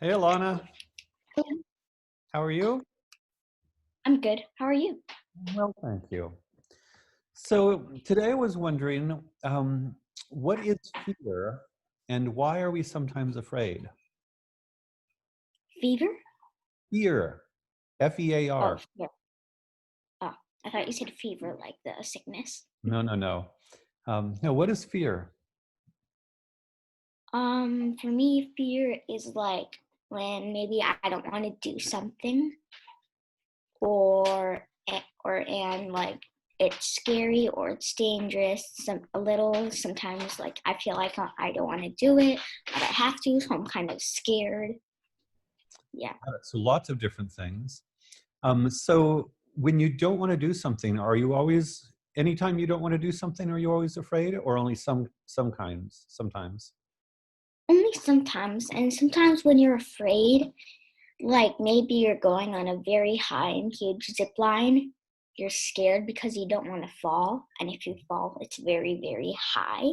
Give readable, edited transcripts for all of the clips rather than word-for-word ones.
Hey, Alana. Okay. How are you? I'm good. How are you? Well, thank you. So today I was wondering, what is fear and why are we sometimes afraid? Fever? Fear, Oh, F-E-A-R. fear. Oh, I thought you said fever like the sickness. No, no, no. No, what is fear? For me, fear is like when maybe I don't want to do something or like it's scary or it's dangerous a little. Sometimes like I feel like I don't want to do it, but I have to, so I'm kind of scared. Yeah. So lots of different things. So when you don't want to do something, are you always, anytime you don't want to do something, are you always afraid or only sometimes? Only sometimes, and sometimes when you're afraid, like maybe you're going on a very high and huge zip line, you're scared because you don't want to fall, and if you fall it's very very high,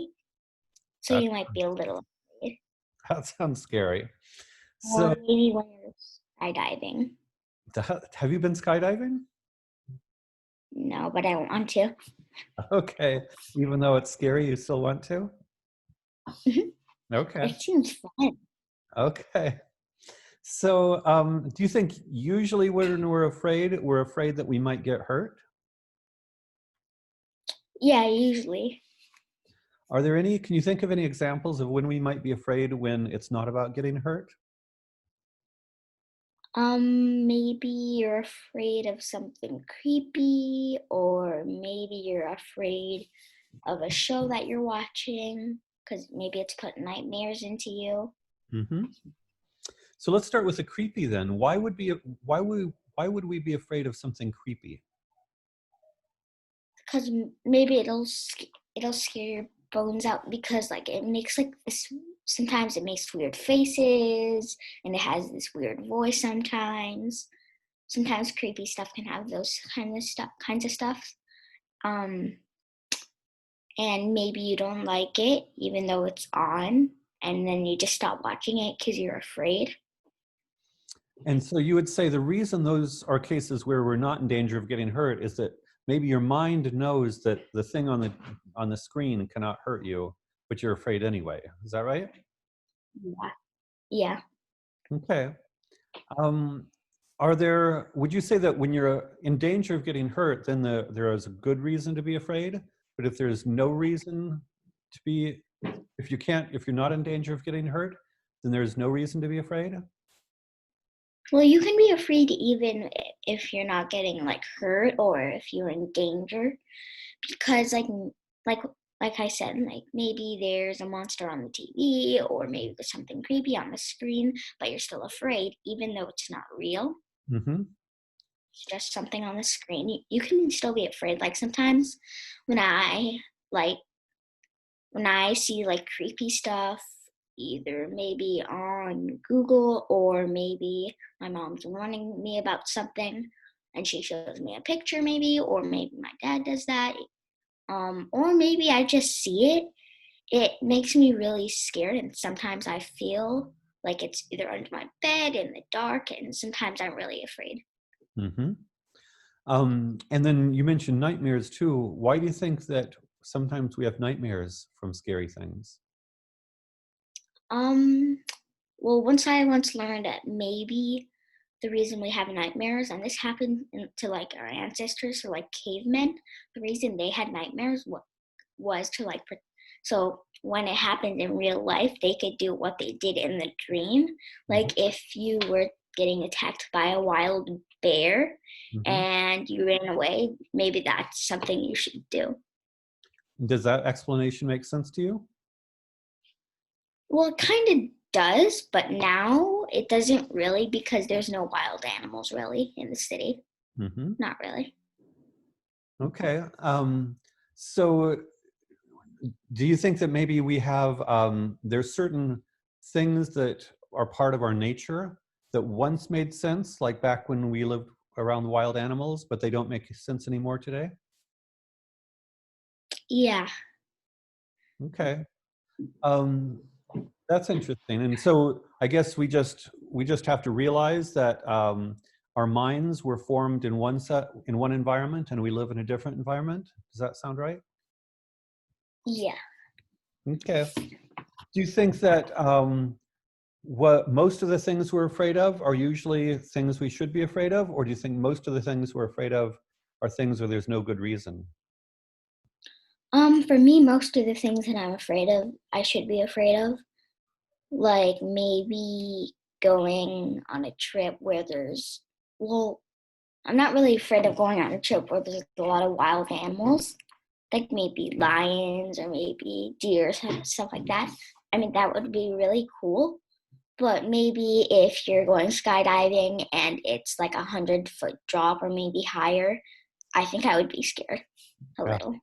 so That, you might be a little afraid. that sounds scary. Or So maybe when you're skydiving. have you been skydiving? No, but I want to. Okay. Even though it's scary, you still want to? Okay. It seems fun. Okay. So, do you think usually when we're afraid that we might get hurt? Yeah, usually. Are there any, can you think of any examples of when we might be afraid when it's not about getting hurt? Maybe you're afraid of something creepy, or maybe you're afraid of a show that you're watching because maybe it's put nightmares into you. Hmm. So let's start with the creepy then. Why would we be afraid of something creepy? Because maybe it'll scare your bones out because like it makes like this. Sometimes it makes weird faces and it has this weird voice. Sometimes creepy stuff can have those kinds of stuff. Um, and maybe you don't like it even though it's on, and then you just stop watching it because you're afraid. And so you would say the reason those are cases where we're not in danger of getting hurt is that maybe your mind knows that the thing on the screen cannot hurt you, but you're afraid anyway. Is that right? Yeah, yeah. Okay. Um, would you say that when you're in danger of getting hurt, then there is a good reason to be afraid? But if there's no reason to be, if you're not in danger of getting hurt, then there's no reason to be afraid? Well, you can be afraid even if you're not getting like hurt or if you're in danger because like like I said, like maybe there's a monster on the TV or maybe there's something creepy on the screen, but you're still afraid even though it's not real. Mm-hmm. It's just something on the screen. You can still be afraid. Like sometimes when I like when I see like creepy stuff, either maybe on Google or maybe my mom's warning me about something and she shows me a picture, maybe, or maybe my dad does that, or maybe I just see it, it makes me really scared. And sometimes I feel like it's either under my bed in the dark, and sometimes I'm really afraid. Mm-hmm. And then you mentioned nightmares too. Why do you think that sometimes we have nightmares from scary things? Um, well, once learned that maybe the reason we have nightmares, and this happened to like our ancestors, or like cavemen, the reason they had nightmares was to like, so when it happened in real life, they could do what they did in the dream. Mm-hmm. Like if you were getting attacked by a wild bear Mm-hmm. and you ran away, maybe that's something you should do. Does that explanation make sense to you? Well, it kind of does, but now it doesn't really because there's no wild animals really in the city. Mm-hmm. Not really. Okay. So do you think that maybe we have, there's certain things that are part of our nature that once made sense, like back when we lived around wild animals, but they don't make sense anymore today? Yeah. Okay. Um, that's interesting. And so I guess we just have to realize that our minds were formed in one environment, and we live in a different environment. Does that sound right? Yeah. Okay. Do you think that what most of the things we're afraid of are usually things we should be afraid of, or do you think most of the things we're afraid of are things where there's no good reason? For me, most of the things that I'm afraid of, I should be afraid of. Like maybe going on a trip where well, I'm not really afraid of going on a trip where there's a lot of wild animals, like maybe lions or maybe deer, stuff like that. I mean, that would be really cool. But maybe if you're going skydiving and it's like 100-foot drop or maybe higher, I think I would be scared a Yeah. little.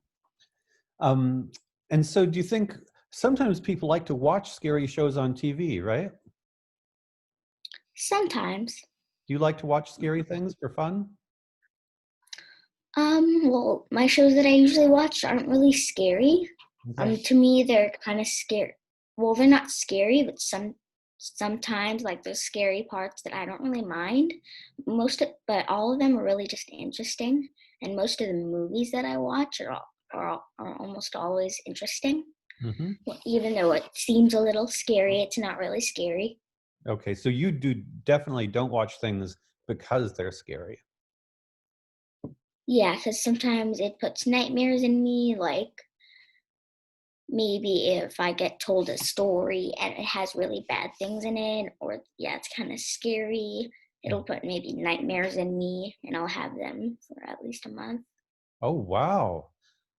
Um, and so do you think sometimes people like to watch scary shows on TV, right? Sometimes. Do you like to watch scary things for fun? Well, my shows that I usually watch aren't really scary. Okay. To me, they're kind of scary. Well, they're not scary, but sometimes like there's scary parts that I don't really mind. But all of them are really just interesting. And most of the movies that I watch are almost always interesting. Hmm. Well, even though it seems a little scary, it's not really scary. Okay, so you do definitely don't watch things because they're scary. Yeah, because sometimes it puts nightmares in me, like maybe if I get told a story and it has really bad things in it, or yeah, it's kind of scary, Yeah. it'll put maybe nightmares in me and I'll have them for at least a month Oh, wow.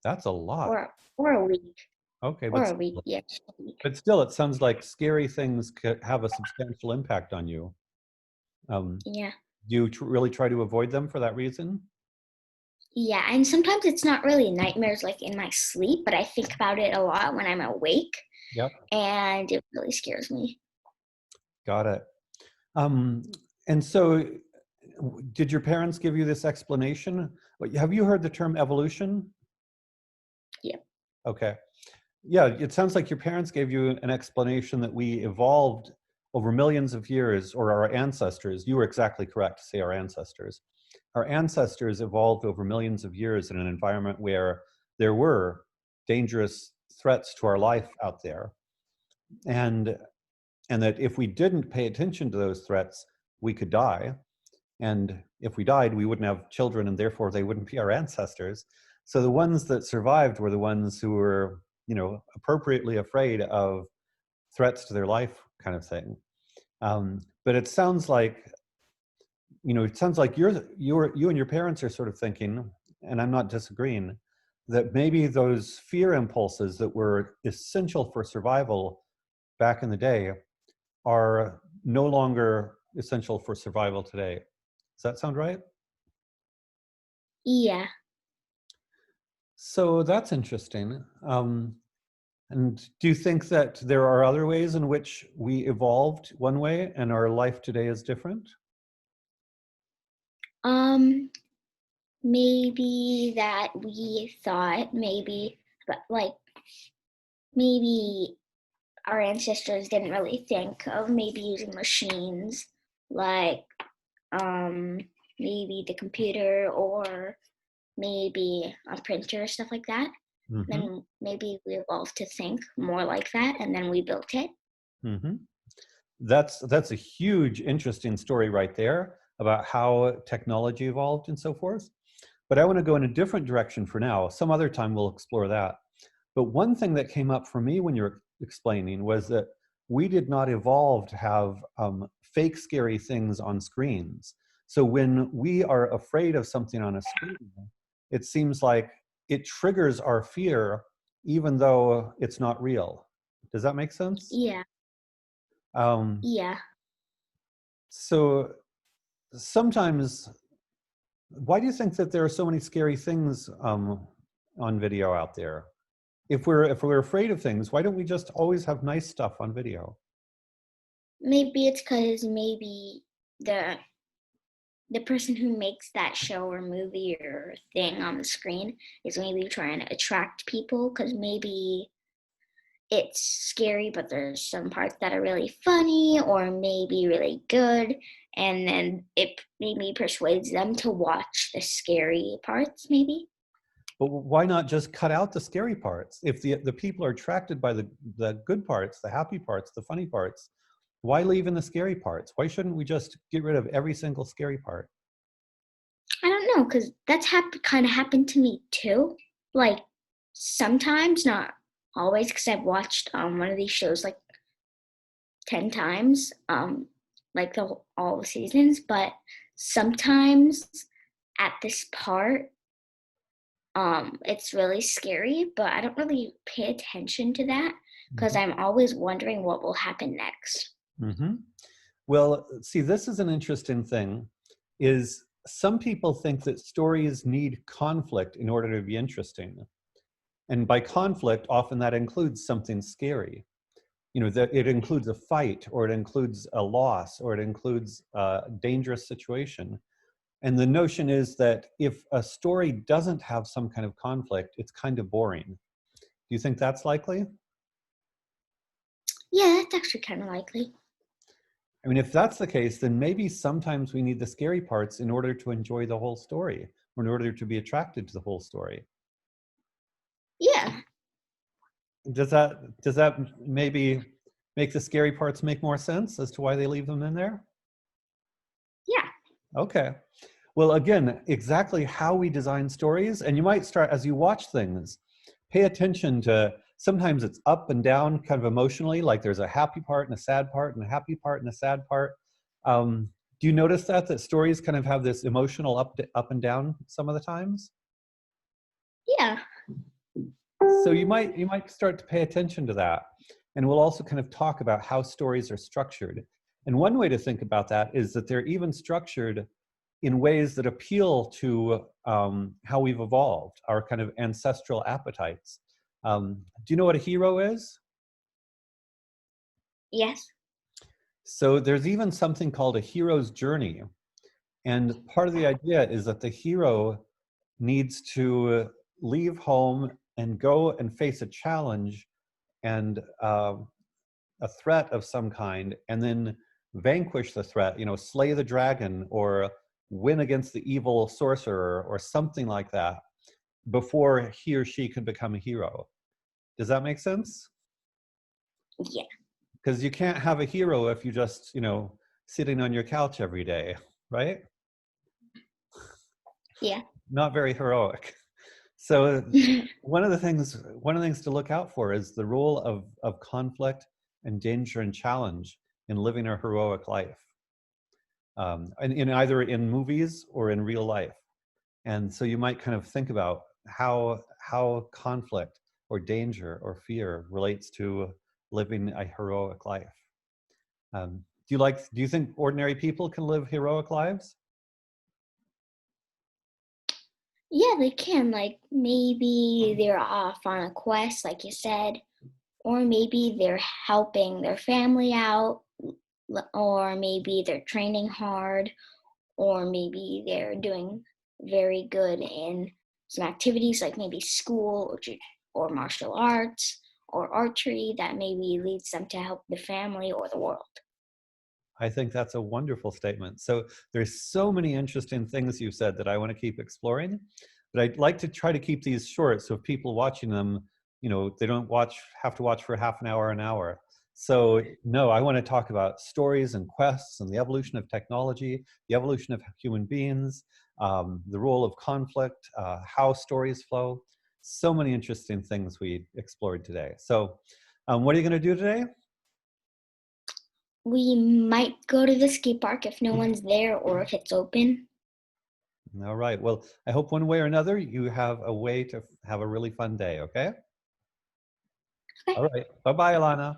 That's a lot. or a week Okay, or a week. Yeah, just a week. but still, it sounds like scary things could have a substantial impact on you. Um, Yeah. do you really try to avoid them for that reason? Yeah, and sometimes it's not really nightmares like in my sleep, but I think about it a lot when I'm awake Yep, and it really scares me. got it. Um, and so, did your parents give you this explanation? Have you heard the term evolution? Yeah. Okay. Yeah, it sounds like your parents gave you an explanation that we evolved over millions of years, or our ancestors. You were exactly correct to say our ancestors. Our ancestors evolved over millions of years in an environment where there were dangerous threats to our life out there. And and that if we didn't pay attention to those threats, we could die. And if we died, we wouldn't have children, and therefore they wouldn't be our ancestors. So the ones that survived were the ones who were, appropriately afraid of threats to their life, kind of thing. But it sounds like you and your parents are sort of thinking, and I'm not disagreeing, that maybe those fear impulses that were essential for survival back in the day are no longer essential for survival today. Does that sound right? Yeah. So that's interesting. And do you think that there are other ways in which we evolved one way and our life today is different? Um, Maybe that we thought but like maybe our ancestors didn't really think of maybe using machines like um maybe the computer or maybe a printer, stuff like that. Hmm. Then maybe we evolved to think more like that and then we built it. Hmm. That's a huge, interesting story right there about how technology evolved and so forth. But I want to go in a different direction for now. Some other time we'll explore that. But one thing that came up for me when you were explaining was that we did not evolve to have fake scary things on screens. So when we are afraid of something on a screen, it seems like it triggers our fear even though it's not real. Does that make sense? Yeah. Um, Yeah. so sometimes, why do you think that there are so many scary things on video out there? If we're afraid of things, why don't we just always have nice stuff on video? Maybe it's because maybe the the person who makes that show or movie or thing on the screen is maybe trying to attract people because maybe it's scary, but there's some parts that are really funny or maybe really good. And then it maybe persuades them to watch the scary parts, maybe. But why not just cut out the scary parts? If the people are attracted by the good parts, the happy parts, the funny parts, why leave in the scary parts? Why shouldn't we just get rid of every single scary part? I don't know, because that's kind of happened to me too. Like sometimes, not always, because I've watched one of these shows like 10 times, like all the seasons, but sometimes at this part, it's really scary, but I don't really pay attention to that because Mhm. I'm always wondering what will happen next. Mhm. Well, see, this is an interesting thing, is some people think that stories need conflict in order to be interesting. And by conflict, often that includes something scary. You know, that it includes a fight, or it includes a loss, or it includes a dangerous situation. And the notion is that if a story doesn't have some kind of conflict, it's kind of boring. Do you think that's likely? Yeah, that's actually kind of likely. I mean, if that's the case, then maybe sometimes we need the scary parts in order to enjoy the whole story, or in order to be attracted to the whole story. Yeah, Does that maybe make the scary parts make more sense as to why they leave them in there? yeah, Okay. Well, again, exactly how we design stories, and you might start as you watch things, pay attention to sometimes it's up and down kind of emotionally, like there's a happy part and a sad part and a happy part and a sad part. Um, do you notice that stories kind of have this emotional up and down some of the times? yeah, So you might start to pay attention to that. And we'll also kind of talk about how stories are structured. And one way to think about that is that they're even structured in ways that appeal to how we've evolved, our kind of ancestral appetites. Do you know what a hero is? yes, So there's even something called a hero's journey. And part of the idea is that the hero needs to leave home and go and face a challenge and a threat of some kind, and then vanquish the threat, slay the dragon or win against the evil sorcerer or something like that before he or she can become a hero. Does that make sense? yeah, Because you can't have a hero if you just, sitting on your couch every day, right? yeah. Not very heroic. So one of the things to look out for is the role of conflict and danger and challenge in living a heroic life, and in either in movies or in real life. And so you might kind of think about how conflict or danger or fear relates to living a heroic life. Do you think ordinary people can live heroic lives? Yeah, they can. Like maybe they're off on a quest, like you said, or maybe they're helping their family out, or maybe they're training hard, or maybe they're doing very good in some activities like maybe school or martial arts or archery that maybe leads them to help the family or the world. I think that's a wonderful statement. So there's so many interesting things you've said that I want to keep exploring, but I'd like to try to keep these short so if people watching them, they don't have to watch for half an hour. So no, I want to talk about stories and quests and the evolution of technology, the evolution of human beings, the role of conflict, how stories flow. So many interesting things we explored today. So what are you going to do today? We might go to the skate park if no one's there or if it's open. All right. Well, I hope one way or another you have a way to have a really fun day, okay? Okay. All right. Bye-bye, Alana.